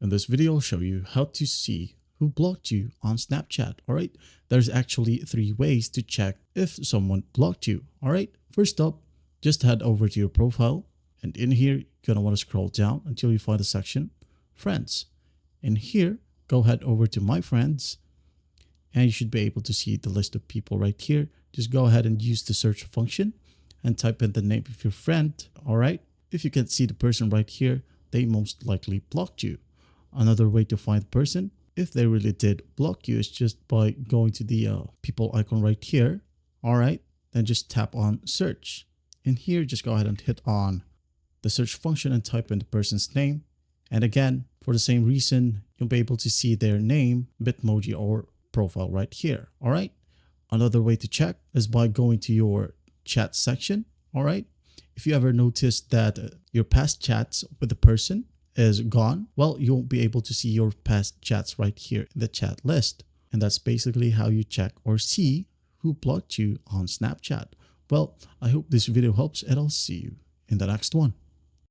In this video, I'll show you how to see who blocked you on Snapchat. All right. There's actually 3 ways to check if someone blocked you. All right. First up, just head over to your profile. And in here, you're going to want to scroll down until you find the section Friends. In here, go head over to My Friends. And you should be able to see the list of people right here. Just go ahead and use the search function and type in the name of your friend. All right. If you can see the person right here, they most likely blocked you. Another way to find the person, if they really did block you, is just by going to the people icon right here. All right. Then just tap on search. In here, just go ahead and hit on the search function and type in the person's name. And again, for the same reason, you'll be able to see their name, Bitmoji, or profile right here. All right. Another way to check is by going to your chat section. All right. If you ever notice that your past chats with the person is gone, well, you won't be able to see your past chats right here in the chat list. And that's basically how you check or see who blocked you on Snapchat. Well, I hope this video helps, and I'll see you in the next one.